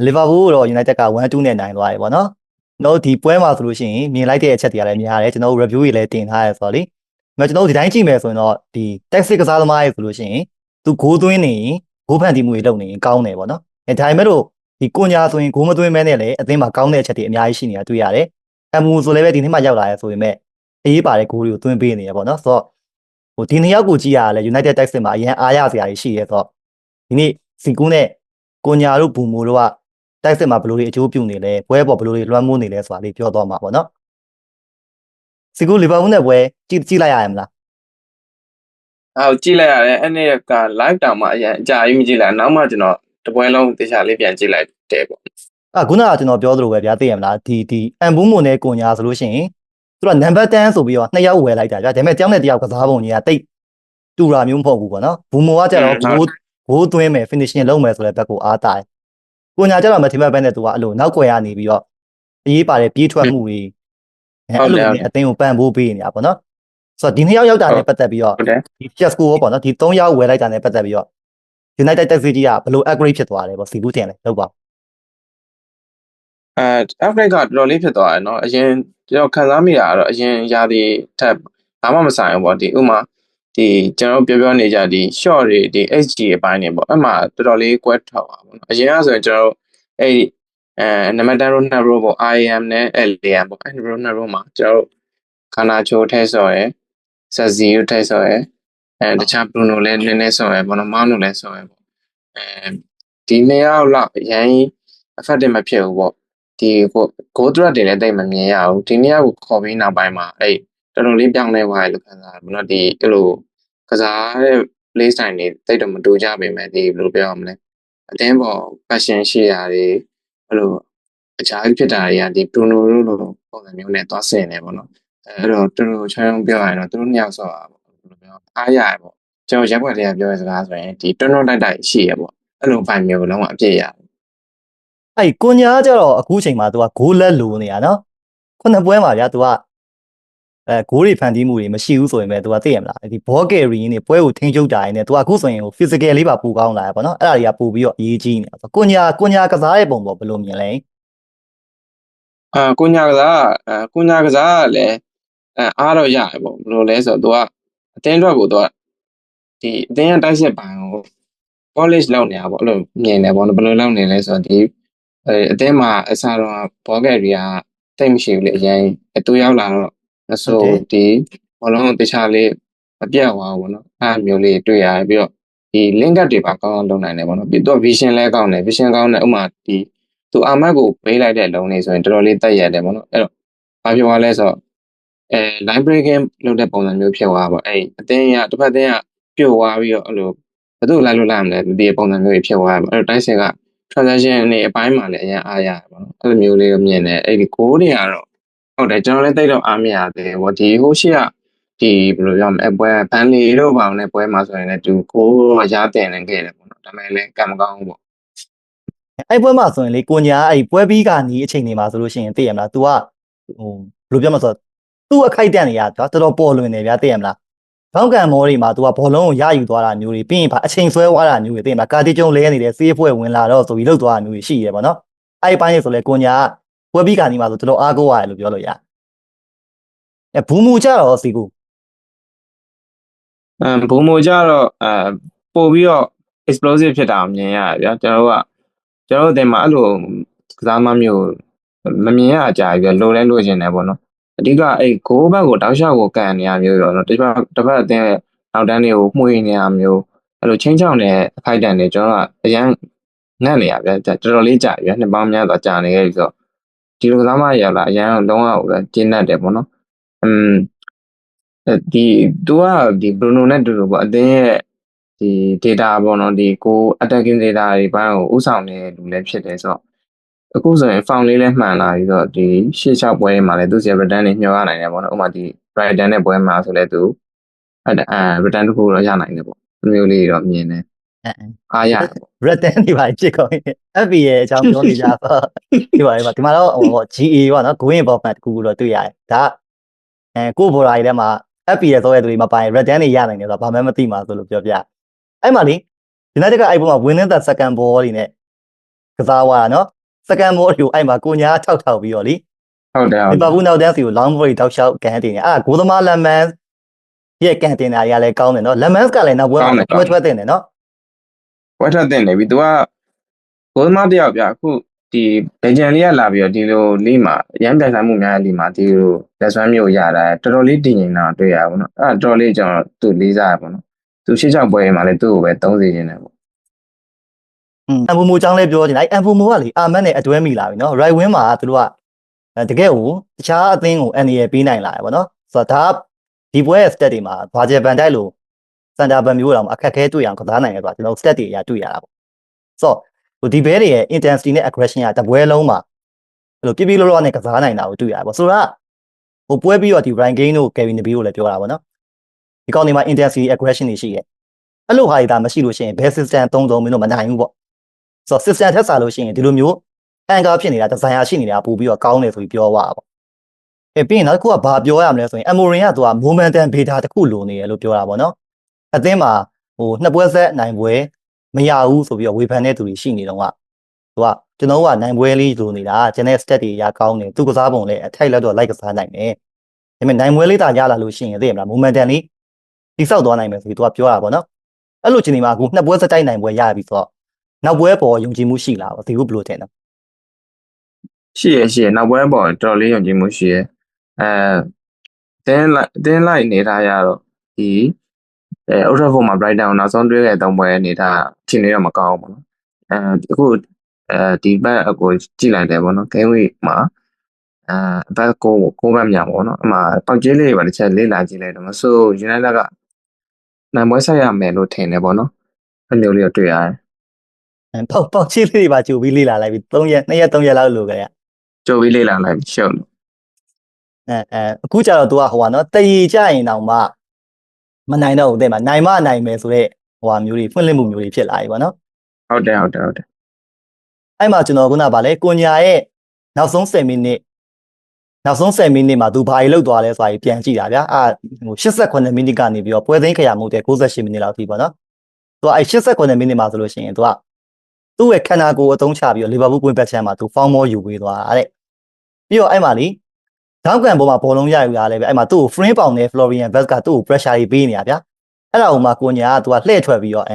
Liverpool တော့ United က1-2နဲ့နိုင်သွားတယ်ပေါ့နော်ကျွန်တော်ဒီပွဲမှာဆိုလို့ရှိရင်မြင်လိုက်တဲ့အချက်တွေကလည်းများတယ်ကျွန်တော် review တွေလည်းတင်ထားရဲဆိုတော့လေဒါကျွန်တော်ဒီတိုင်းကြည့်မယ်ဆိုရင်တော့ဒီ tactic ကစားသမားရဲ့ဆိုလို့ရှိရင်သူဂိုးသွင်းနေရင်ဂိုးဖန်တီးမှုတွေလုပ်နေရင်ကောင်းတယ်ပေါ့နော်ဒါပေမဲ့လို့ဒီကိုညာဆိုရင်ဂိုးမသွင်းမဲနဲ့လည်းအသင်းမှာကောင်းတဲ့အချက်တွေအများကြီးရှိနေတာတွေ့ရတယ်အမ်မူဆိုလည်းပဲဒီနေ့မှရောက်လာရဲဆိုပေမဲ့အရေးပါတဲ့ဂိုးတွေကိုသွင်းပေးနေရပေါ့နော်ဆိုတော့ဟိုဒီနှစ်ယောက်ကိုကြည့်ရတာလဲ United Tactics မှာအရင်အားရစရာတွေရှိရဲဆိုတော့ဒီနေ့စီကူးနဲ့ကိုညာတို့ဘူမိုတို့ကတိုက်စစ်မှာဘယ်လိုတွေအကျိုးပြုနေလဲပွဲပေါ်ဘယ်လိုတွေလွှမ်းမိုးနေလဲဆိုတာလေးပြောတော့မှာပေါ့နော်စီကူလီဗာပူးနဲ့ပွဲကြည့်လိုက်ရရမလားဟုတ်ကြည့်လိုက်ရတယ်အဲ့နေ့က live တောင်မှအရင်အကြာကြီးမကြည့်လိုက်နောက်မှကျွန်တော်တပွဲလုံးတခြားလေးပြန်ကြည့်လိုက်တယ်ပေါ့ခုနကကျွန်တော်ပြောသလိုပဲဗျာသိရမလားဒီအမ်ဘူးမွန်နဲ့ကိုညာဆိုလို့ရှိရင်သူကနံပါတ်10ဆိုပြီးတော့2ယောက်ဝယ်လိုက်တာဗျာဒါပေမဲ့တယောက်နဲ့တယောက်ကစားပုံကြီးကတိတ်တူတာမျိုးမဟုတ်ဘူးပေါ့နော်ဘူမိုကကျတော့ဂိုးသွင်းမယ် finishing လုပ်မယ်ဆိုတဲ့ဘက်ကိုအားတာတယ်ကိုညာကျတော့မထင်မှတ်ဘဲနဲ့သူကအဲ့လိုနောက်ွယ်ရနေပြီးတော့အရေးပါတဲ့ပြေးထွက်မှုတွေအဲ့လိုနဲ့အသင်းကိုပံ့ပိုးပေးနေတာပေါ့နော်ဆိုတော့ဒီနှစ်ယောက်ရောက်တာနဲ့ပတ်သက်ပြီးတော့ဒီ Chesco ရောပေါ့နော်ဒီ3ယောက်ဝယ်လိုက်တာနဲ့ပတ်သက်ပြီးတော့ United Tactics ကြီးကဘယ်လို upgrade ဖြစ်သွားလဲပေါ့စီဘူးတင်လဲလောက်ပါupgrade ကတော်တော်လေးဖြစ်သွားတယ်เนาะအရင်ကျွန်တော်ခံစားမိတာကတော့အရင်ရာသီထက်ဘာမှမဆိုင်ဘူးပေါ့ဒီဥမာဒီကျွန်တော်ပြောနေကြဒီ short တွေဒီ HG အပိုင်းတွေပေါ့အဲ့မှာတော်တော်လေးကွဲထွက်သွားပါပေါ့နော်အရင်ကဆိုရင်ကျွန်တော်အဲ့နံပါတ်10 row 2 row ပေါ့ IAM နဲ့ LAM ပေါ့အဲ့ row 2 row မှာကျွန်တော်ခန္ဓာချိုးထဲဆော်ရယ်ဆက်စီကိုထဲဆော်ရယ်တခြား Bruno လည်းနည်းနည်းဆော်ရယ်ပေါ့နော်မောင်းလို့လည်းဆော်ရယ်ပေါ့ဒီနှစ်ယောက်လောက်အရင် effective မဖြစ်ဘူးပေါ့ဒီgoal threat တွေလည်းတိတ်မမြင်ရဘူးဒီနေ့ကခေါ်ပြီးနောက်ပိုင်းမှာအဲ့တော်တော်လေးပြောင်းလဲသွားတယ်လို့ခံစားရတယ်เนาะဒီအဲ့လိုကစားတဲ့ play style တွေတိတ်တော့မတူကြပေမဲ့ဒီဘယ်လိုပြောရမလဲအတင်းပေါ် passion ရှိတာတွေအဲ့လိုအချားဖြစ်တာတွေကဒီ Bruno တို့လိုပုံစံမျိုးနဲ့သွားဆင်နေပေါ့နော်အဲ့တော့သူတို့ချောင်းပြောရရင်တော့သူတို့နှစ်ယောက်ဆော့တာပေါ့ဘယ်လိုပြောအားရရပေါ့ကျွန်တော်ရက်ွက်တွေကပြောရစကားဆိုရင်ဒီတွန်းတွန်းတိုက်တိုက်ရှိရပေါ့အဲ့လိုပိုင်းမျိုးလုံးဝအပြည့်ရအဲ့ကိုညာကျတော့အခုချိန်မှာ तू ကဂိုးလက်လိုနေတာနော်ခုနှစ်ပွဲမှာဗျာ तू ကဂိုးတွေဖန်တီးမှုတွေမရှိဘူးဆိုရင်ပဲ तू ကသိရမလားဒီ ball carry နေပွဲကိုထိန်းချုပ်တာရင်းနဲ့ तू ကအခုဆိုရင် physical လေးပါပိုကောင်းလာရပါတော့အဲ့ဒါတွေကပို့ပြီးတော့အရေးကြီးနေတာဆိုကိုညာကစားတဲ့ပုံပေါ်ဘယ်လိုမြင်လဲကိုညာကစားကိုညာကစားကလည်းအားတော့ရတယ်ပေါ့ဘယ်လိုလဲဆိုတော့ तू ကအတင်းအတွက်ကို तू ကဒီအတင်းရတိုက်ဆက်ပိုင်းကို polish လုပ်နေတာပေါ့အဲ့လိုမြင်တယ်ပေါ့ဘယ်လိုလုပ်နေလဲဆိုတော့ဒီအတင်းမှာအစားတော့ ball carry ကတိတ်မရှိဘူးလေအရင်တူရောက်လာတော့ဆိုဒီဘောလုံးကိုတခြားလေးမပြတ်သွားဘူးပေါ့နော်အဲ့မျိုးလေးတွေ့ရတယ်ပြီးတော့ဒီ link up တွေပါကောင်းအောင်လုပ်နိုင်တယ်ပေါ့နော်ပြီးတော့ vision လည်းကောင်းတယ် vision ကောင်းတယ်ဥမာဒီသူအာမတ်ကိုပေးလိုက်တဲ့လုံးလေးဆိုရင်တော်တော်လေးတက်ရတယ်ပေါ့နော်အဲ့တော့ဘာပြောရလဲဆိုတော့line breaking လုပ်တဲ့ပုံစံမျိုးဖြစ်သွားပါအဲ့အတင်းရတစ်ဖက်တင်းကပြုတ်သွားပြီးတော့အဲ့လိုဘယ်သူ့လိုက်လို့လိုက်မလဲဒီပုံစံမျိုးဖြစ်သွားပါအဲ့တော့တိုက်စစ်က transaction အနေအပိုင်းမှာလည်းအရင်အားရတယ်ပေါ့နော်အဲ့လိုမျိုးလေးကိုမြင်တယ်အဲ့ဒီ goal တွေကတော့ဟုတ်တယ်ကျွန်တော်လည်းတိတ်တော့အားမရသေးဘူးဒီဟိုရှိကဒီဘယ်လိုပြောမလဲပွဲဘန်လီတို့ဘာနဲ့ပွဲမှာဆိုရင်လည်းသူကိုရတင်နေခဲ့တယ်ပေါ့နော်ဒါပေမဲ့လည်းကံမကောင်းဘူးပေါ့အဲ့ပွဲမှာဆိုရင်လေကိုညာအဲ့ပွဲပြီးကနေအချိန်တွေမှာဆိုလို့ရှိရင်သိရမလား तू ကဟိုဘယ်လိုပြောမလဲဆိုတော့သူ့အခိုက်တန့်နေရတော်တော်ပေါ်လွင်နေဗျာသိရမလားဘောင်းကန်မောတွေမှာ तू ကဘောလုံးကိုရယူသွားတာမျိုးတွေပြီးရင်အချိန်ဆွဲသွားတာမျိုးတွေသိရမလားကာတီကျုံလဲနေတယ်စေးဖွဲ့ဝင်လာတော့ဆိုပြီးလှုပ်သွားတာမျိုးတွေရှိရဲပေါ့နော်အဲ့ပိုင်းဆိုလေကိုညာပွဲပြီးကနေမှာဆိုတော်တော်အားကိုးရတယ်လို့ပြောလို့ရဘူးမူကြတော့စီကူဘုံမိုကြတော့ပို့ပြီးတော့ explosive ဖြစ်တာကိုမြင်ရတယ်ဗျာကျွန်တော်တို့အတင်မှာအဲ့လိုကစားမမျိုးမမြင်ရကြဘူးလိုလဲလိုချင်တယ်ပေါ့နော်အဓိကအဲ့ဂိုးဘက်ကိုတောက်လျှောက်ကိုကန်နေရမျိုးတော့နော်တစ်ပတ်အတင်းနောက်တန်းတွေကိုမှုရနေရမျိုးအဲ့လိုချင်းချောင်းနေအခိုက်တန်နေကျွန်တော်ကအရန်ငတ်နေရဗျာတော်တော်လေးကြာပြီဗျာနှစ်ပေါင်းများစွာကြာနေခဲ့ပြီဆိုတော့ဒီလိုကစားမရလာအရန်လုံးဝပဲကျင်းတတ်တယ်ပေါ့နော်ဒီသူကဒီ Bruno နဲ့တူတူပေါ့အသင်းရဲ့ဒီ data ပေါ့နော်ဒီကို attacking data တွေဘက်ကိုဥဆောင်နေလူလည်းဖြစ်တယ်ဆိုတော့အခုဆိုရင် foul လေးလည်းမှန်လာပြီးတော့ဒီရှေ့6ပွဲမှာလည်းသူစီ return တွေမျှော်ရနိုင်တယ်ပေါ့နော်ဥပမာဒီ Brighton နဲ့ပွဲမှာဆိုလည်းသူreturn တစ်ခုတော့ရနိုင်တယ်ပေါ့ဒီမျိုးလေးတော့မြင်တယ်အားရပေါ့ return တွေပါဖြစ်ကုန် FB ရဲ့အကြောင်းပြောနေကြတော့ဒီမှာတော့ဟို GA ပေါ့နော် going involvement တခုတော့တွေ့ရတယ်ဒါကိုဘော်ရာကြီးထဲမှာ FB ရဲ့သောရဲ့သူတွေမပိုင် return တွေရနိုင်တယ်ဆိုတော့ဘာမှမသိမှာဆိုလို့ပြောပြအဲ့မှာလေ United ကအဲ့ပုံမှာ winning the second ball တွေနဲ့က ကစားသွားတာနော် second ball ကိုအဲ့မှာကိုညာထောက်ပြီးတော့လी ဟုတ်တယ် လီဗာပူးနောက်တန်းစီကို long volley တောက်လျှောက်ကန်တင်တယ်အဲ့ဒါဂိုးသမားလက်မန်းရဲ့ကန်တင်တာတွေကလည်းကောင်းတယ်နော်လက်မန်းကလည်းနောက်ပွဲမှာထွက်တင်တယ်နော် ပွဲထွက်တင်နေပြီ तू ကဂိုးသမားတယောက်ပြအခုဒီဘယ်ဂျန်လေးကလာပြီးတော့ဒီလိုလေးမှာရမ်းပြန်ဆိုင်မှုများတဲ့လေးမှာဒီလိုလက်စွမ်းမျိုးရတာတော်တော်လေးတည်ငြိမ်တာတွေ့ရပါဘောနော်အဲ့တော်တော်လေးကျွန်တော်သူ့လေးစားရပါနော်သူရှေ့ချောက်ပွဲမှာလည်းသူ့ကိုပဲသုံးစီခြင်းတယ်ပေါ့အမ်ဘူမိုချောင်းလေးပြောချင်တယ်အမ်ဘူမိုကလေအာမတ်နဲ့အတွဲမိလာပြီနော် right wing မှာသူတို့ကတကယ်ကိုတခြားအသင်းကို NAL ပေးနိုင်လာတယ်ဗောနော်ဆိုတော့ဒါဒီပွဲရဲ့ stat တွေမှာဘာဂျယ်ဘန်တိုက်လို့စန်တာဘန်မျိုးတောင်အခက်ခဲတွေ့အောင်ကစားနိုင်တယ်ဆိုတာကျွန်တော် stat တွေအရာတွေ့ရတာပေါ့ဆိုတော့ဒီဘဲတွေရဲ့ intensity နဲ့ aggression ကတပွဲလုံးမှာအဲ့လိုပြလောနဲ့ကစားနိုင်တာကိုတွေ့ရတယ်ဗောဆိုတော့ပွဲပြီးတော့ဒီ Ryan Gane တို့ Kevin De Bruyne တို့လည်းပြောတာဗောနော်ဒီကောင်တွေမှာ intensity aggression တွေရှိရဲ့အဲ့လိုဟာတွေဒါမရှိလို့ရှိရင်ဘယ် system သုံးမင်းတို့မနိုင်ဘူးဗောဆိုတော့ system ထက်စားလို့ရှိရင်ဒီလိုမျိုးအန်ကာဖြစ်နေတာဒီဇိုင်ယာရှိနေတာပို့ပြီးတော့ကောင်းတယ်ဆိုပြီးပြောသွားတာပေါ့ပြီးရင်နောက်တစ်ခုကဘာပြောရမလဲဆိုရင် Amorim ကသူက momentum beta တစ်ခုလိုနေတယ်လို့ပြောတာပေါ့နော်အသင်းမှာနှစ်ပွဲဆက်နိုင်ပွဲမရဘူးဆိုပြီးတော့ဝေဖန်တဲ့သူတွေရှိနေတော့ကသူကကျွန်တော်ကနိုင်ပွဲလေးလိုနေတာကျန်တဲ့ stat တွေရကောင်းတယ်သူကစားပုံလည်းအထိုက်လက်တော့လိုက်ကစားနိုင်တယ်ဒါပေမဲ့နိုင်ပွဲလေးတာရလာလို့ရှိရင်သိရမလား momentum လေးတိဆောက်သွားနိုင်မယ်ဆိုပြီးသူကပြောတာပေါ့နော်အဲ့လိုချိန်ဒီမှာအခုနှစ်ပွဲဆက်တိုက်နိုင်ပွဲရပြီဆိုတော့နောက်ပွဲပေါ်ယုံကြည်မှုရှိလားပေါ့ဒီခုဘယ်လိုထင်လဲရှိရနောက်ပွဲပေါ်တော်တော်လေးယုံကြည်မှုရှိရတင်းလိုက်နေထားရတော့ဒီအောက်ထပ်ဖို့မှာ Brighton နောက်ဆုံးတွေ့ခဲ့တဲ့ပွဲနေတာထင်နေတော့မကောင်းဘူးပေါ့နော်အခုဒီဘက်အကိုကြည့်လိုက်တယ်ပေါ့နော် game week မှာဘက်ကိုဘက်မြောင်ပေါ့နော်အမှပေါက်ကျဲလေးတွေပါတစ်ချက်လေးလာကြည့်လိုက်တော့မဆို United ကနိုင်ပွဲဆက်ရမယ်လို့ထင်တယ်ပေါ့နော်အဲ့လိုလေးတော့တွေ့ရတယ်ပေါက်ချစ်လေးတွေပါကြိုပြီးလေးလာလိုက်ပြီ3ရက်2ရက်3ရက်လောက်လိုကြရကြိုပြီးလေးလာလိုက်ပြီရှုပ်လို့အခုကျတော့ तू ကဟိုပါနော်တည်ကြရင်တောင်မှမနိုင်တော့ဘူးတဲ့မှာနိုင်နိုင်မယ်ဆိုတော့ဟိုဟာမျိုးတွေဖွင့်လှစ်မှုမျိုးတွေဖြစ်လာပြီပေါ့နော်ဟုတ်တယ်အဲ့မှာကျွန်တော်ခုနကဗာလဲကိုညာရဲ့နောက်ဆုံး10မိနစ်မှာ तू ဘာကြီးလောက်သွားလဲဆိုတာကြီးပြန်ကြည့်တာဗျာဟို88မိနစ်ကနေပြီးတော့ပွဲသိမ်းခရမှုတဲ့68မိနစ်လောက်ထိပေါ့နော် तू အဲ့88မိနစ်မှာဆိုလို့ရှိရင် तू ကသူ့ရဲ့ခန္ဓာကိုယ်အသုံးချပြီးတော့လီဗာပူးကွင်းဘက်ချမ်းမှာ तू ဖောင်းမောယူပေးသွားတာတဲ့ပြီးတော့အဲ့မှာလीဒေါက်ကန်ပေါ်မှာဘောလုံးရယူရလဲပဲအဲ့မှာသူ့ကို frame ပေါင်နဲ့ Florian Vaz ကသူ့ကို pressure တွေပေးနေတာဗျာအဲ့ဒါဟိုမှာကိုညာက तू ကလှည့်ထွက်ပြီးတော့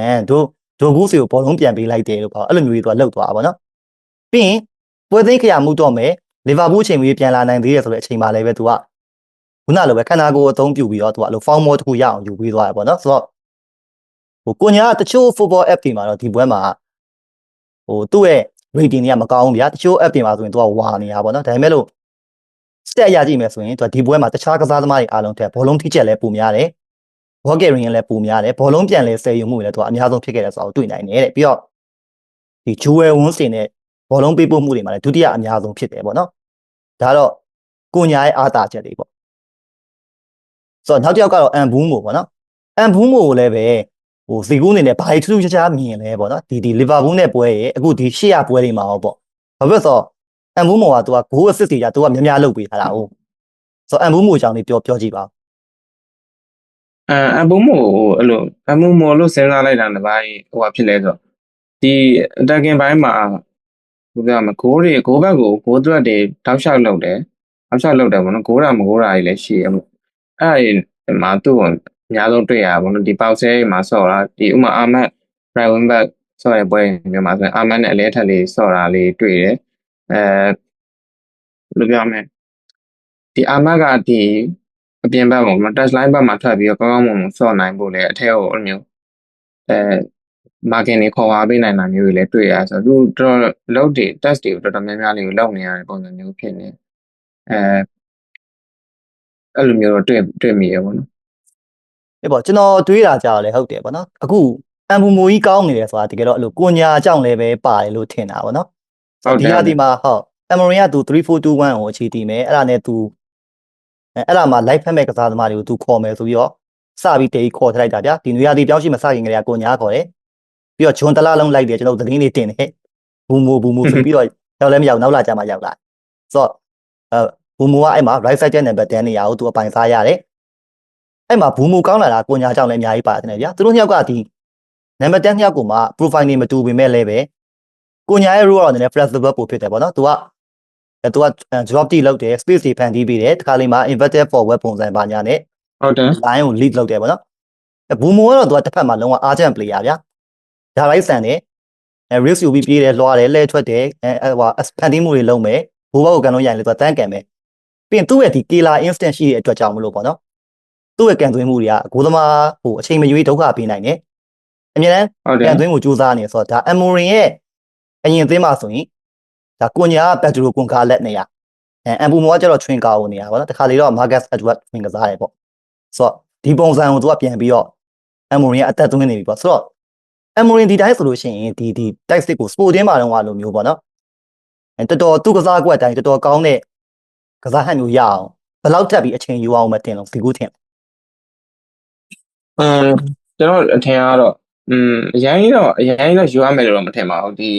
ဒိုဂူးစီကိုဘောလုံးပြန်ပေးလိုက်တယ်လို့ပေါ့အဲ့လိုမျိုးကြီး तू ကလှုပ်သွားတာပေါ့နော်ပြီးရင်ပွဲသိမ်းခရမှုတော့မယ်လီဗာပူးအချိန်ကြီးပြန်လာနိုင်သေးတယ်ဆိုတဲ့အချိန်မှာလည်းပဲ तू ကခုနလိုပဲခန္ဓာကိုယ်အသုံးပြုပြီးတော့ तू ကအဲ့လို form mode တစ်ခုရအောင်ယူပေးသွားတယ်ပေါ့နော်ဆိုတော့ဟိုကိုညာကတချို့ football app တွေမှာတော့ဒီပွဲမှာဟိုသူ့ရဲ့ rating တွေကမကောင်းဘူးဗျာတချို့ app တွေမှာဆိုရင် तू ကဝါနေတာပေါ့နော်ဒါပေမဲ့လို့stat ရကြည့်မယ်ဆိုရင်သူကဒီပွဲမှာတခြားကစားသမားတွေအားလုံးထက်ဘောလုံးထိချက်လည်းပိုများတယ်ဘော့ကယ်ရင်လည်းပိုများတယ်ဘောလုံးပြန်လဲဆယ်ယူမှုလည်းသူကအများဆုံးဖြစ်ခဲ့တယ်ဆိုတော့တွေ့နိုင်တယ်တဲ့ပြီးတော့ဒီဂျူဝယ်ဝန်းစင်နဲ့ဘောလုံးပေးပို့မှုတွေမှာလည်းဒုတိယအများဆုံးဖြစ်တယ်ပေါ့နော်ဒါတော့ကိုညာရဲ့အားတာချက်တွေပေါ့ဆိုတော့နောက်တစ်ယောက်ကတော့အန်ဘူးမို့ပေါ့နော်အန်ဘူးမို့ကိုလည်းပဲဟိုစီကူးအနေနဲ့ဘာတွေထူးထူးခြားခြားမြင်လဲပေါ့နော်ဒီလီဗာပူးနဲ့ပွဲရဲ့အခုဒီရှေ့ရပွဲတွေမှာဟောပေါ့ဘာဖြစ်လို့ဆိုတော့အန်ဘူးမို့ကသူကဂိုး assist တွေကသူကများများလုပ်ပေးထားတာဟုတ်ဆိုတော့အန်ဘူးမို့အကြောင်းလေးပြောကြည့်ပါအဘုံမို့အဲ့လိုအဘုံမို့လို့စဉ်းစားလိုက်တာတစ်ပိုင်းဟိုဖြစ်လဲဆိုတော့ဒီ attacking ဘိုင်းမှာဘယ်လိုမဂိုးဘက်ကိုဂိုးသွက်တွေတောက်လျှောက်လုပ်တယ်ပေါ့နော်ဂိုးတာမဂိုးတာကြီးလည်းရှိရမို့အဲ့ဒီမှာသူ့ကိုအများဆုံးတွေ့ရပါဘောနော်ဒီပေါက်ဆဲမှာဆော့တာဒီဥမာအာမတ် right wing back ဆော့ရပွဲမြန်မာဆိုရင်အာမတ်နဲ့အလဲထက်လေးဆော့တာလေးတွေ့တယ်ဘယ်လိုပြောမလဲဒီအာမတ်ကဒီအပြင်ဘက်မှာ touch line ဘက်မှာထွက်ပြီးတော့ကောင်းကောင်းမွန်မွန်ဆော့နိုင်ဖို့လေအထက်ကိုအဲ့လိုမျိုးmarking တွေခေါ်ပါပေးနိုင်တာမျိုးတွေလည်းတွေ့ရဆိုတော့သူတော်လုပ်တွေ test တွေကိုတော်တော်များများလေးကိုလုပ်နေရတဲ့ပုံစံမျိုးဖြစ်နေအဲ့လိုမျိုးတော့တွေ့မိရပါတော့အေးပေါ့ကျွန်တော်တွေးတာကြတော့လေဟုတ်တယ်ပေါ့နော်အခုအန်ဘူမိုကြီးကောင်းနေတယ်ဆိုတာတကယ်တော့အဲ့လိုကိုညာအကြောင်းလည်းပဲပါတယ်လို့ထင်တာပေါ့နော်ဒီဟာဒီမှာဟုတ်အမရင်ကသူ3421ကိုအခြေတည်မယ်အဲ့ဒါနဲ့သူအဲ့ဒါမှာ live ဖက်မဲ့ကစားသမားတွေကိုသူခေါ်မယ်ဆိုပြီးတော့စပြီးတေးခေါ်ထလိုက်တာဗျာဒီနွေရာသီပြောင်းရှိမစခင်ကလေးကကိုညာခေါ်တယ်ပြီးတော့ဂျွန်တလားလုံးလိုက်တယ်ကျွန်တော်သတင်းလေးတင်တယ်ဘူမိုဆိုပြီးတော့ရောက်လည်းမရောက်နောက်လာကြမှာရောက်လာဆိုတော့ဘူမိုကအဲ့မှာ right side နံပါတ်10နေရာကိုသူအပိုင်စားရတယ်အဲ့မှာဘူမိုကောင်းလာတာကိုညာကြောင့်လည်းအများကြီးပါတယ်ဗျာသူတို့နှစ်ယောက်ကဒီနံပါတ်10နှစ်ယောက်ကိုမှ profile နေမတူပေမဲ့လည်းပဲ ကိုညာရဲ့ role ကတော့နည်းနည်း flexible ပို့ဖြစ်တယ်ပေါ့နော်သူက job တိလုပ်တယ် space တွေဖန်တီးပေးတယ်တခါလေမှာ inverted forward ပုံစံပါညာနဲ့ ဟုတ်တယ် line ကို lead လုပ်တယ်ပေါ့နော်ဘူမိုကတော့သူကတစ်ဖက်မှာလုံးဝ urgent player ဗျာဒါလိုက်ဆန်တယ်risk ယူပြီးပြေးတယ်လွှားတယ်လှည့်ထွက်တယ်ဟိုဖန်တီးမှုတွေလုပ်မယ်ဘိုးဘကိုကန်လို့ရရင်လေသူကတန်းကန်မယ်ပြီးရင်သူ့ရဲ့ဒီ killer instant ရှိတဲ့အတွက်ကြောင့်မလို့ပေါ့နော်သူ့ရဲ့ကန်သွင်းမှုတွေကဂိုးသမားဟိုအချိန်မရွေးဒုက္ခပေးနိုင်တယ်အမြဲတမ်းကန်သွင်းကိုစူးစမ်းနေဆိုတော့ဒါ Amorin ရဲ့အရင်အသင်းမှာဆိုရင်ဒါကိုညာက Pedro Gonzalez နေရအမ်ဘူမောကကျတော့ Twin ကာကိုနေရပါတော့တခါလေတော့ Marcus Edward Twin ကစားတယ်ပေါ့ဆိုတော့ဒီပုံစံကိုသူကပြန်ပြီးတော့ Amorin ကအသက်သွင်းနေပြီပေါ့ဆိုတော့ Amorin ဒီတိုင်းဆိုလို့ရှိရင်ဒီ tactic ကို Sporting မှာတော့လိုမျိုးပေါ့နော်တော်တော်သူ့ကစားကွက်အတိုင်းတော်တော်ကောင်းတဲ့ကစားဟန်မျိုးရအောင်ဘယ်လောက်တက်ပြီးအချိန်ယူအောင်မတင်လို့ဒီကူးထင်ကျွန်တော်အထင်ကတော့အရင်တော့ယူရမယ်လို့တော့မထင်ပါဘူးဒီ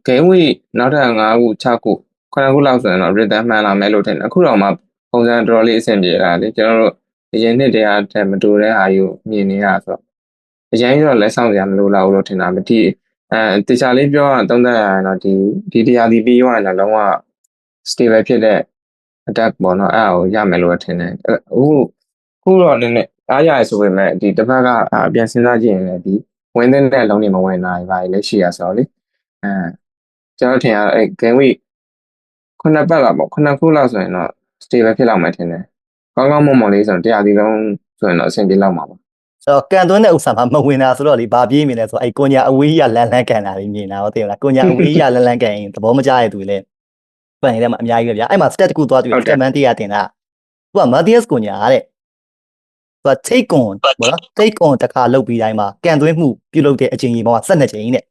game week နောက်ထပ်5ခု6ခု9ခုလောက်ဆိုရင်တော့ rhythm မှန်လာမယ်လို့ထင်တယ်အခုတော့မှပုံစံတော်တော်လေးအဆင်ပြေလာတယ်ကျွန်တော်တို့အရင်နှစ်တည်းကမတူတဲ့ဟာယူမြင်နေရဆိုတော့အရင်တော့လက်ဆောင်စရာမလိုတော့ဘူးလို့ထင်တာပဲဒီတေချာလေးပြောရအောင်သုံးသပ်ရရင်တော့ဒီတရားဒီပြီးသွားရင်တော့လုံးဝ stable ဖြစ်တဲ့ attack ပေါ့နော်အဲ့ဒါကိုရမယ်လို့ထင်တယ်အခုတော့နည်းနည်းအားရရဆိုပေမဲ့ဒီတစ်ဖက်ကပြန်စဉ်းစားကြည့်ရင်လည်းဒီဝင်တဲ့အလုံးတွေမဝင်နိုင်ပါဘူးလေရှိရဆိုတော့လေကျွန်တော်ထင်ရအဲ့ game week 9ပတ်လောက်ပေါ့9ခုလောက်ဆိုရင်တော့ stable ဖြစ်လောက်မှထင်တယ်ကောင်းကောင်းမွန်မွန်လေးဆိုတော့တရားဒီလုံးဆိုရင်တော့အဆင်ပြေလောက်မှာပါဆိုတော့ကန်သွင်းတဲ့ဥစ္စာမှာမဝင်တာဆိုတော့လေဘာပြေးမြင်လဲဆိုတော့အဲ့ကိုညာအဝေးကြီးကလန်ကန်တာလေးမြင်တာဟုတ်တယ်လားကိုညာအဝေးကြီးကလန်ကန်ရင်သဘောမကျတဲ့သူလေပန်နေတဲ့မှာအများကြီးပဲဗျာအဲ့မှာ stat တခုသွားတွေ့ stat man တရားတင်တာသူက Matthias ကိုညာတဲ့သူက take on ပေါ့နော် take on တစ်ခါလုပ်ပြီးတိုင်းမှာကန်သွင်းမှုပြုလုပ်တဲ့အချိန်ကြီးပေါင်း12ချိန်နဲ့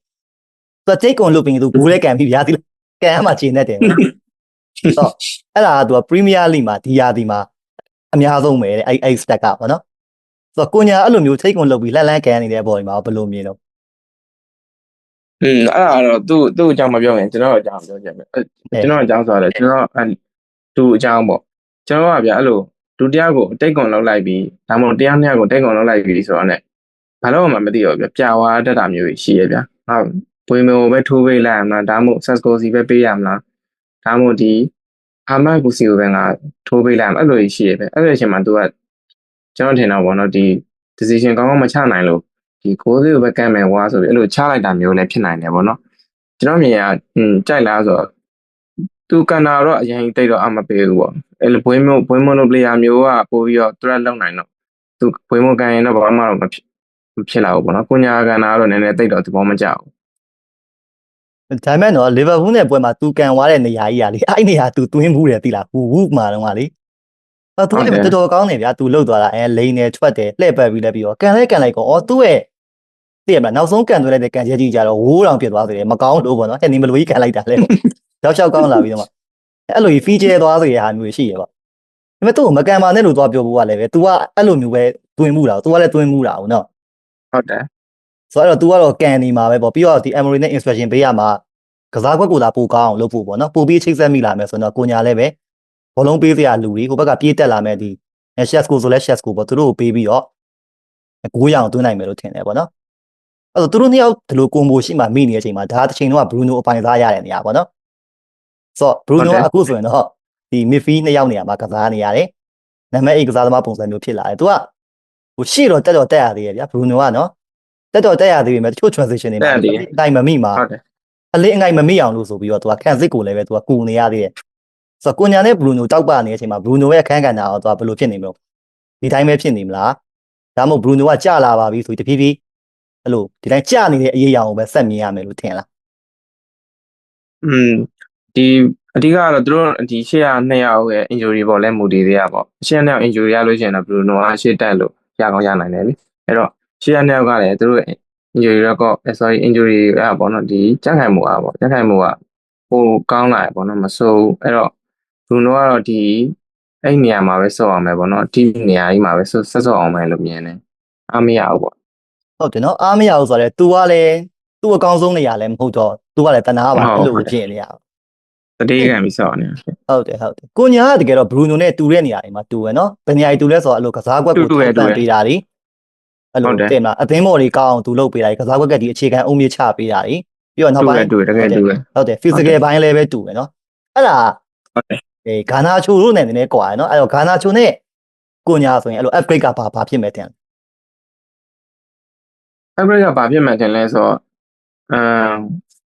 သူက take on လုပ်ပြီးသူဘူးလဲကန်ပြီးဗျာဒီကန်အမှချိန်နဲ့တယ်ဆိုတော့အဲ့ဒါကသူက Premier League မှာဒီယာဒီမှာအများဆုံးပဲတဲ့အဲ့ stat ကပေါ့နော်ဆိုတော့ကိုညာအဲ့လိုမျိုး take on လုပ်ပြီးလန်ကန်နေတဲ့အပေါ်မှာဘယ်လိုမြင်တော့အဲ့ဒါတော့သူ့အကြောင်းမပြောရင်ကျွန်တော်အကြောင်းပြောချင်တယ်ကျွန်တော်အကြောင်းဆိုတော့ကျွန်တော်သူ့အကြောင်းပေါ့ကျွန်တော်ကဗျာအဲ့လိုဒုတိယကိုတိတ်ကွန်လောက်လိုက်ပြီးဒါမှမဟုတ်တရားနှစ်ယောက်ကိုတိတ်ကွန်လောက်လိုက်ပြီးဆိုတော့ ਨੇ ဘာလို့မှမသိတော့ဗျာပြဝါတတ်တာမျိုးရှိရဗျာဟုတ်ဘွေမျိုးပဲထိုးပေးလိုက်ရမလားဒါမှမဟုတ် Sasco စီပဲပေးရမလားဒါမှမဟုတ်ဒီအာမတ်ကူစီကိုပဲငါထိုးပေးလိုက်အဲ့လိုရှိရပဲအဲ့လိုအချိန်မှာ तू ကကျွန်တော်ထင်တော့ဗောနော်ဒီ decision ကောင်းကောင်းမချနိုင်လို့ဒီကိုယ်စီကိုပဲကမ်းမယ်ဝါဆိုပြီးအဲ့လိုချလိုက်တာမျိုးလည်းဖြစ်နိုင်တယ်ဗောနော်ကျွန်တော်မြင်ရကြိုက်လားဆိုတော့သူကန်တာတော့အရင်တိတ်တော့အမပေးဘူးပေါ့အဲ့လိုဘွေးမလို့ player မျိုးကပို့ပြီးတော့ threat လောက်နိုင်တော့သူဘွေးမကန်ရင်တော့ဘာမှတော့မဖြစ်လာဘူးပေါ့နော်ကိုညာကန်တာတော့နည်းနည်းတိတ်တော့သဘောမကျဘူးဒါမဲ့နော်လီဗာပူးနဲ့ပွဲမှာသူကန်သွားတဲ့နေရာကြီးอ่ะလေအဲ့နေရာသူသွင်းမှုတယ်သိလားဝူမှာတော့ကလေသူကတော်တော်ကောင်းတယ်ဗျာသူလှုပ်သွားတာလိန်တယ်ထွက်တယ်လှည့်ပတ်ပြီးလဲပြီးတော့ကန်လိုက်ကောသူ့ရဲ့သိရမလားနောက်ဆုံးကန်သွင်းလိုက်တဲ့ကန်ချက်ကြီးကြတော့ဝိုးတောင်ဖြစ်သွားသေးတယ်မကောင်းလို့ပေါ့နော်ဟဲ့နေမလို့ကြီးကန်လိုက်တာလေတောက်လျှောက်ကောင်းလာပြီးတော့မှအဲ့လိုကြီး feature သွားဆိုရဟာမျိုးရှိရပေါ့ဒါပေမဲ့သူ့ကိုမကန်ပါနဲ့လို့သွားပြောဖို့ကလည်းပဲ तू ကအဲ့လိုမျိုးပဲသွင်းမှုတာ तू ကလည်းသွင်းမှုတာဟုတ်နော်ဟုတ်တယ်ဆိုတော့ तू ကတော့ကန်နေမှာပဲပေါ့ပြီးတော့ဒီ Emery နဲ့ inspection ပေးရမှာကစားကွက်ကိုသာပိုကောင်းအောင်လုပ်ဖို့ပေါ့နော်ပိုပြီးချိတ်ဆက်မိလာမယ်ဆိုတော့ကိုညာလည်းပဲဘောလုံးပေးစရာလူတွေဟိုဘက်ကပြေးတက်လာမယ်ဒီ Shesco ဆိုလဲ Shesco ပေါ့သူတို့ကိုပေးပြီးတော့9ရောင်သွင်းနိုင်မယ်လို့ထင်တယ်ပေါ့နော်အဲ့တော့သူတို့နှစ်ယောက်ဒီလိုကွန်ဘိုရှိမှမိနေတဲ့အချိန်မှာဒါတစ်ချိန်တော့ Bruno အပိုင်စားရတဲ့နေရာပေါ့နော်ဆိုတော့ Bruno ကအခုဆိုရင်တော့ဒီ midfield နှစ်ယောက်နေရာမှာကစားနေရတယ်နံပါတ်8ကစားသမားပုံစံမျိုးဖြစ်လာတယ်သူကဟိုရှေ့တော့တက်ရသေးရဲ့ဗျာ Bruno ကနော်တက်ရသေးပေမဲ့တချို့ transition တွေမှာအတိုင်းမမိမှာအလေးအငိုက်မမိအောင်လို့ဆိုပြီးတော့သူကခံစစ်ကိုလည်းပဲသူကကူနေရသေးတယ်ဆိုတော့ကိုညာနဲ့ Bruno တောက်ပနေတဲ့အချိန်မှာ Bruno ရဲ့အခန်းကဏ္ဍတော့သူကဘယ်လိုဖြစ်နေမလို့ဒီတိုင်းပဲဖြစ်နေမလားဒါမှမဟုတ် Bruno ကကြာလာပါပြီဆိုပြီးတဖြည်းဖြည်းအဲ့လိုဒီတိုင်းကြာနေတဲ့အရေးအရာကိုပဲဆက်မြင်ရမယ်လို့ထင်လားဒီအဓိကတော့သူတို့ဒီရှေ့က2ယောက်ရဲ့ injury ပေါ့လဲမူတည်သေးရပေါ့ရှေ့က2ယောက် injury ရလို့ရှိရင်တော့ Bruno ကရှေ့တက်လို့ရကောင်းရနိုင်တယ်လေအဲ့တော့ရှေ့က2ယောက်ကလည်းသူတို့ injury record sorry injury အဲ့ပေါ့နော်ဒီကြက်ခိုင်မှုအားပေါ့ကြက်ခိုင်မှုကဟိုကောင်းလာတယ်ပေါ့နော်မဆိုးအဲ့တော့ Bruno ကတော့ဒီအဲ့နေရာမှာပဲဆော့အောင်မယ်ပေါ့နော်ဒီနေရာကြီးမှာပဲဆက်ဆော့အောင်မယ်လို့မြင်တယ်အားမရဘူးပေါ့ဟုတ်တယ်နော်အားမရဘူးဆိုတော့ तू ကလည်းသူ့အကောင်းဆုံးနေရာလည်းမဟုတ်တော့ तू ကလည်းတနာပါအဲ့လိုဖြစ်နေရတတိယကံပြီးဆော့နေဟုတ်တယ်ကိုညာကတကယ်တော့ Bruno နဲ့တူတဲ့နေရာတွေမှာတူရယ်နော်ဘယ်နေရာတူလဲဆိုတော့အဲ့လိုကစားကွက်ကိုတူပေးတာတွေအဲ့လိုတင်မလားအသင်းမော်တွေကောင်းအောင် तू လုပ်ပေးတာကစားကွက်ကဒီအခြေခံအုံမြင့်ချပေးတာတွေ ပြီးတော့နောက် တူ ပိုင်း တယ်တူတယ်တကယ်တူတယ် ဟုတ်တယ် physical ဘိုင်းလည်းပဲတူတယ်နော်အဲ့ဒါ ဟုတ်တယ် ဂါနာချိုတို့နဲ့နည်းနည်းကွာတယ်နော်အဲ့တော့ဂါနာချိုနဲ့ကိုညာဆိုရင်အဲ့လို upgrade ကဘာဖြစ်မဲ့တင် upgrade ကဘာဖြစ်မှန်းတင်လဲဆိုတော့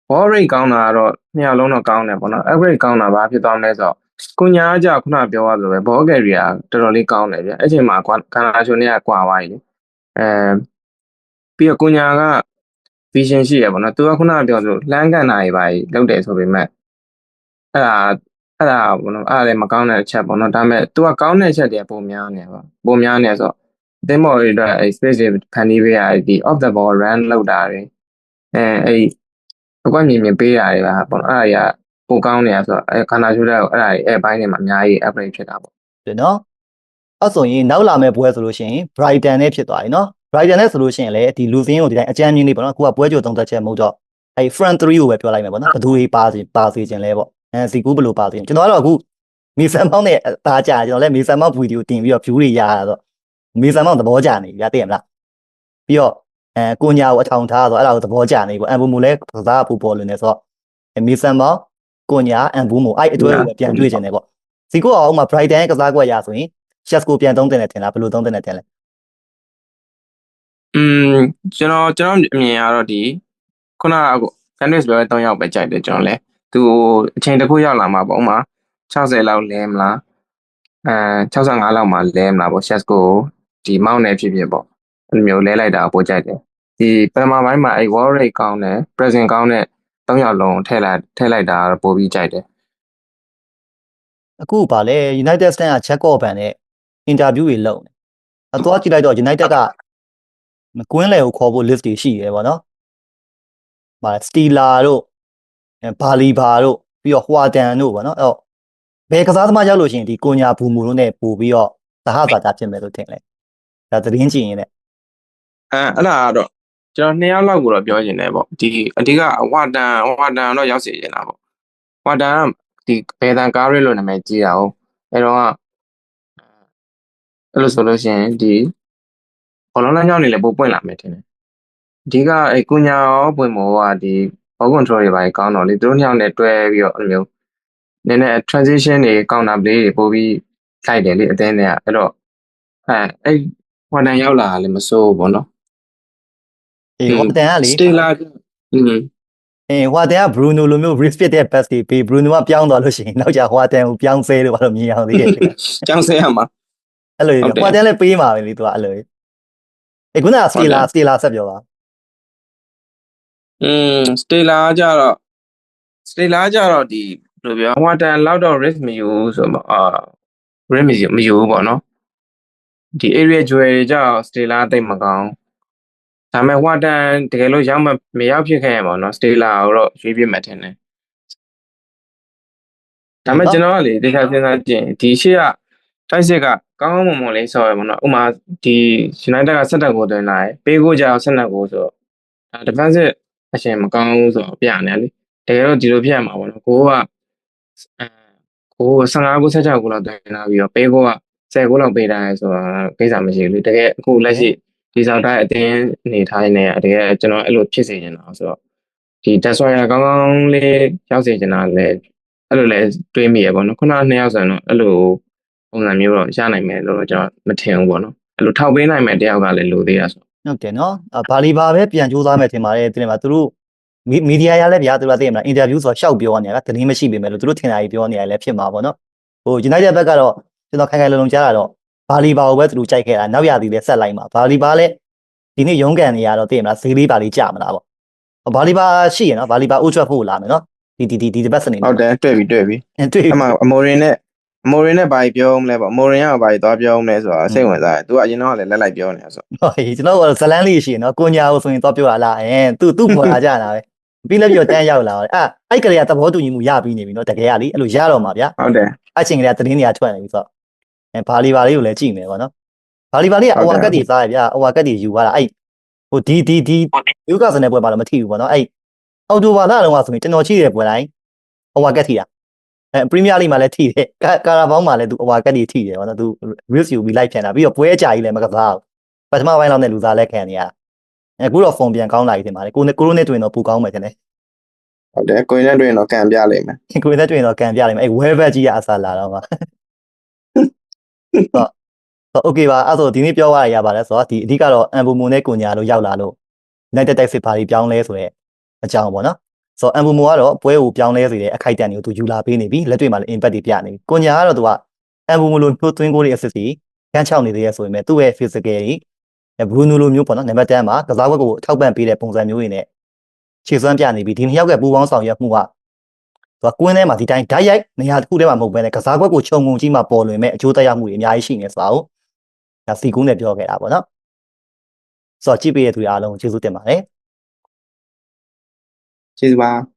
ball rate ကောင်းတာကတော့နှစ်ယောက်လုံးတော့ကောင်းတယ်ပေါ့နော် upgrade ကောင်းတာဘာဖြစ်သွားမလဲဆိုတော့ကိုညာကကြာခုနပြောရသလိုပဲ ball carrier တော်တော်လေးကောင်းတယ်ဗျအဲ့ချိန်မှာကာနာချိုနဲ့ကကွာသွားပြီလေပြီးတော့ကိုညာက vision ရှိရပေါ့နော်သူကခုနပြောသလိုလမ်းကန်တာတွေပါလောက်တယ်ဆိုပေမဲ့အဲ့ဒါပေါ့နော်အဲ့ဒါလည်းမကောင်းတဲ့အချက်ပေါ့နော်ဒါပေမဲ့သူကကောင်းတဲ့အချက်တွေပုံများနေပါပုံများနေဆိုတော့သင်းမော်တွေအတွက်အဲ့ space တွေဖန်တီးပေးရဒီ off the ball run လောက်တာတွေအဲ့အကွက်မြင်ပေးတာတွေပါပေါ့နော်အဲ့ဒါကြီးကပိုကောင်းနေရဆိုတော့ခန္ဓာချိုးတဲ့အဲ့ဒါကြီးအဲ့ဘိုင်းတွေမှာအများကြီး upgrade ဖြစ်တာပေါ့ တယ်နော်အဲ့ဆိုရင်နောက်လာမဲ့ပွဲဆိုလို့ရှိရင် Brighton နဲ့ဖြစ်သွားပြီနော် Brighton နဲ့ဆိုလို့ရှိရင်လည်းဒီလူစင်းကိုဒီတိုင်းအကြမ်းမြင်နေပေါ့နော်အခုကပွဲကြိုသုံးသက်ချက်မဟုတ်တော့အဲ့ front 3ကိုပဲပြောလိုက်မယ်ပေါ့နော်ဘယ်သူတွေပါစေခြင်းလဲပေါ့စီကူးဘယ်လိုပါစေကျွန်တော်ကတော့အခုမီဆန်မောင်းနဲ့ဒါကြာကျွန်တော်လည်းမီဆန်မောင်းဗီဒီယိုတင်ပြီးတော့ view တွေရတာဆိုမီဆန်မောင်းသဘောကျနေပြီဗျာသိရမလားပြီးတော့ကိုညာကိုအထောင်ထားဆိုအဲ့ဒါကိုသဘောကျနေပြီပေါ့အန်ဘူမိုလည်းကစားဖို့ပေါ်လွင်နေဆိုတော့မီဆန်မောင်းကိုညာအန်ဘူမိုအဲ့အတွဲကိုပဲပြန်တွေ့ခြင်းတယ်ပေါ့စီကူအောင်မှာ Brighton ရဲ့ကစားကွက်ရဆိုရင် chess ကိုပြန်သုံးတင်တယ်ထင်လားဘယ်လိုသုံးတင်တယ်ထင်လဲကျွန်တော်အမြင်ကတော့ဒီခုနကcanvas ပဲ3ယောက်ပဲကြိုက်တယ်ကျွန်တော်လည်းသူအချိန်တစ်ခုရောက်လာမှာပေါ့ဥမာ60လောက်လဲမလား65လောက်မှလဲမလားပေါ့ chess ကိုဒီ mount နဲ့ဖြစ်ဖြစ်ပေါ့အဲ့လိုမျိုးလဲလိုက်တာပိုကြိုက်တယ်ဒီပထမပိုင်းမှာအဲ့ wall rate ကောင်းတယ် present ကောင်းတဲ့3ယောက်လုံးထည့်လိုက်တာပိုပြီးကြိုက်တယ် အခုဗာလဲ United Stand က Jacob ဘန်နဲ့ interview တွေလုပ်နေအတော့ကြည့်လိုက်တော့ United ကကွင်းလေကိုခေါ်ဖို့ list တွေရှိတယ်ဗောနော်ဗာ Stila တို့ဘာလီဘာတို့ပြီးတော့ဟွာတန်တို့ဗောနော်အဲ့တော့ဘယ်ကစားသမားရောက်လို့ရှိရင်ဒီကိုညာဘူမူတို့နဲ့ပို့ပြီးတော့သဟဇာတာဖြစ်မယ်လို့ထင်လဲဒါသတင်းကြည့်ရင်လည်း အဲ့ဒါကတော့ကျွန်တော်2ယောက်လောက်ကိုတော့ပြောချင်တယ်ပေါ့ဒီအဓိကဝါတန်တော့ရောက်စီနေတာပေါ့ဝါတန်ကဒီဘယ်တန်ကားရဲလို့နာမည်ကြီးတာဟုတ်အဲ့တော့အဲ့လိုဆိုလို့ရှိရင်ဒီဘောလုံးလမ်းကြောင်းတွေလည်းပိုပွင့်လာမယ်ထင်တယ်အဓိကအဲ့ကုညာရောပွင့်မောကဒီ ball control တွေပါကောင်းတော့လေသူတို့2ယောက်နဲ့တွဲပြီးတော့အဲ့လိုမျိုးနည်းနည်း transition တွေ counter play တွေပို့ပြီးလိုက်တယ်လေအတင်းနဲ့အဲ့တော့အဲ့ဝါတန်ရောက်လာတာလည်းမစိုးဘူးပေါ့နော် ဟွာတန်ကလေ Stella ဟွာတန်က Bruno လိုမျိုး risk fit တဲ့ pass တွေပေး Bruno ကပြောင်းသွားလို့ရှိရင်နောက်ကျဟွာတန်ကိုပြောင်းဆဲလို့ဘာလို့မြင်အောင်သေးတယ် ကျောင်းဆဲရမှာ အဲ့လိုဟွာတန်လည်းပေးမှာပဲလေသူကအဲ့လိုခုနက Stella ဆက်ပြောပါ Stella ကြတော့ဒီဘယ်လိုပြောဟွာတန်လောက်တော့ risk မယူဆိုတော့risk မယူဘူးပေါ့နော်ဒီ area jewel တွေကြတော့ Stella တိတ်မကောင်းဒါပေမဲ့ဟွာတန်တကယ်လို့ရောက်မရောက်ဖြစ်ခဲ့ရပါတော့ Stella ကိုတော့ရွေးပြမှတ်ထင်တယ်ဒါပေမဲ့ကျွန်တော်ကလေတခြားစဉ်းစားကြည့်ဒီရှေ့ကတိုက်စစ်ကကောင်းကောင်းမွန်လေးဆော်ရပါတော့ဥမာဒီ United က17ကိုသွင်းလာတယ်ပေးကိုကြောက်12ကိုဆိုတော့ဒါ defensive အရှင်မကောင်းဘူးဆိုတော့ပြနေလေတကယ်တော့ဒီလိုဖြစ်ရမှာပေါ့နော်ကိုက15ကို16ကိုလောက်သွင်းလာပြီးတော့ပေးကိုက10ကိုလောက်ပေးတာဆိုတော့ကိစ္စမရှိဘူးတကယ်အခုလက်ရှိဒီဆောင်တိုင်းအတင်းနေထားနေတကယ်ကျွန်တော်အဲ့လိုဖြစ်စေချင်တာဆိုတော့ဒီ destroyer ကောင်းကောင်းလေးရောက်စေချင်တာလည်းအဲ့လိုလဲတွေးမိရပေါ့နော်ခုန2ယောက်ဆိုရင်တော့အဲ့လိုပုံစံမျိုးတော့ရနိုင်မယ်လို့ကျွန်တော်မထင်ဘူးပေါ့နော်အဲ့လိုထောက်ပေးနိုင်မယ်တယောက်ကလည်းလိုသေးတာဆိုဟုတ်တယ်နော်ဘာလီဘာပဲပြန်ကြိုးစားမယ်ထင်ပါတယ်တင်မှာသူတို့မီဒီယာရလည်းဗျာသူတို့သိရမလားအင်တာဗျူးဆိုတော့ရှောက်ပြောနေတာကသတင်းမရှိပေမဲ့လို့သူတို့ထင်တာကြီးပြောနေရတယ်လည်းဖြစ်မှာပေါ့နော်ဟို United ဘက်ကတော့ကျွန်တော်ခိုင်ခိုင်လုံလုံကြားတာတော့ဘာလီဘာကိုပဲသူတို့ကြိုက်ခဲ့တာနောက်ရသည်လည်းဆက်လိုက်မှာဘာလီဘာလည်းဒီနေ့ရုံးကန်နေရတော့သိရမလားဈေးလေးပါလေးကြာမလားပေါ့ဘာလီဘာရှိရနော်ဘာလီဘာအိုးချွတ်ဖို့လာမယ်နော်ဒီတစ်ပတ်စနေဟုတ်တယ်တွေ့ပြီအမှအမိုရင်နဲ့ဘာပြောမလဲပေါ့အမိုရင်ကဘာသွားပြောမလဲဆိုတော့စိတ်ဝင်စားတယ်သူကအရင်တော့လည်းလက်လိုက်ပြောနေတာဆိုဟုတ်ဟေးကျွန်တော်ကဇလန်းလေးရှိရနော်ကိုညာကိုဆိုရင်သွားပြောတာလားသူ့ပေါ်လာကြတာပဲပြီးလည်းပြောတန်းရောက်လာတယ်အဲ့ကလေးကသဘောတူညီမှုရပြီးနေပြီနော်တကယ်ကလေအဲ့လိုရတော့မှာဗျာဟုတ်တယ်အဲ့ချိန်ကလေးကသတင်းတွေကထွက်နေပြီဆိုတော့ဘာလီဘာလေးကိုလည်းကြည့်မယ်ပေါ့နော်ဘာလီဘာလေးကအဝါကတ်တွေစားရဗျာအဝါကတ်တွေယူသွားတာအဲ့ဟိုဒီယူကာစနယ်ပွဲမှာတော့မထီဘူးပေါ့နော်အဲ့အော်တိုဘာလတုန်းကဆိုရင်ကျွန်တော်ချိတဲ့ပွဲတိုင်းအဝါကတ်ထီတာပရီးမီးယားလိမှာလည်းထိတယ်ကာရာဘောင်းမှာလည်းသူအဝါကတ်တွေထိတယ်ဗောနော်သူ risk ယူပြီးလိုက်ပြန်တာပြီးတော့ပွဲအကြာကြီးလည်းမကစားဘူးပထမပိုင်းလောက်နဲ့လူစားလက်ခံနေရအခုတော့ဖုန်ပြန်ကောင်းလာပြီထင်ပါတယ်ကိုရိုနဲ့တွင်တော့ပူကောင်းမယ်ထင်တယ် ဟုတ်တယ်ကိုရင်နဲ့တွေ့ရင်တော့ကံပြလိမ့်မယ် ကိုယ်နဲ့တွေ့ရင်တော့ကန်ပြလိုက်မယ်အဲ့ well back ကြီးကအစားလာတော့မှာဆိုโอเคပါအဲ့ဆိုဒီနေ့ပြောရရပါလဲဆိုတော့ဒီအဓိကတော့အမ်ဘူမိုနဲ့ကိုညာတို့ရောက်လာလို့ United States ဘာတွေပြောင်းလဲဆိုတဲ့အကြောင်းပေါ့နော်ဆိုတော့အမ်ဘူမိုကတော့ပွဲကိုပြောင်းလဲစေတဲ့အခိုက်အတန့်တွေကိုသူယူလာပေးနေပြီလက်တွေ့မှာလည်း impact တွေပြနေပြီကိုညာကတော့သူကအမ်ဘူမိုလိုမျိုးသွင်းကိုတွေ assist ကြီးကန်းချောက်နေသေးရဆိုရင်သူ့ရဲ့ physical ကြီးဘရူနိုလိုမျိုးပေါ့နော်နံပါတ်10မှာကစားကွက်ကိုထောက်ပံ့ပေးတဲ့ပုံစံမျိုးတွေနဲ့ခြေစွမ်းပြနေပြီဒီနှစ်ယောက်ကပူပေါင်းဆောင်ရွက်မှုကသူကကွင်းထဲမှာဒီတိုင်းဓာတ်ရိုက်နေရာတစ်ခုထဲမှာမဟုတ်ဘဲနဲ့ကစားကွက်ကိုခြုံငုံကြီးမှပေါ်လွင်မဲ့အကျိုးသက်ရောက်မှုတွေအများကြီးရှိနေဆိုတာကိုဒါစီကူးနဲ့ပြောခဲ့တာပေါ့နော်ဆိုတော့ကြည့်ပေးတဲ့သူတွေအားလုံးကျေးဇူးတင်ပါတယ်ကျေးဇူးပါ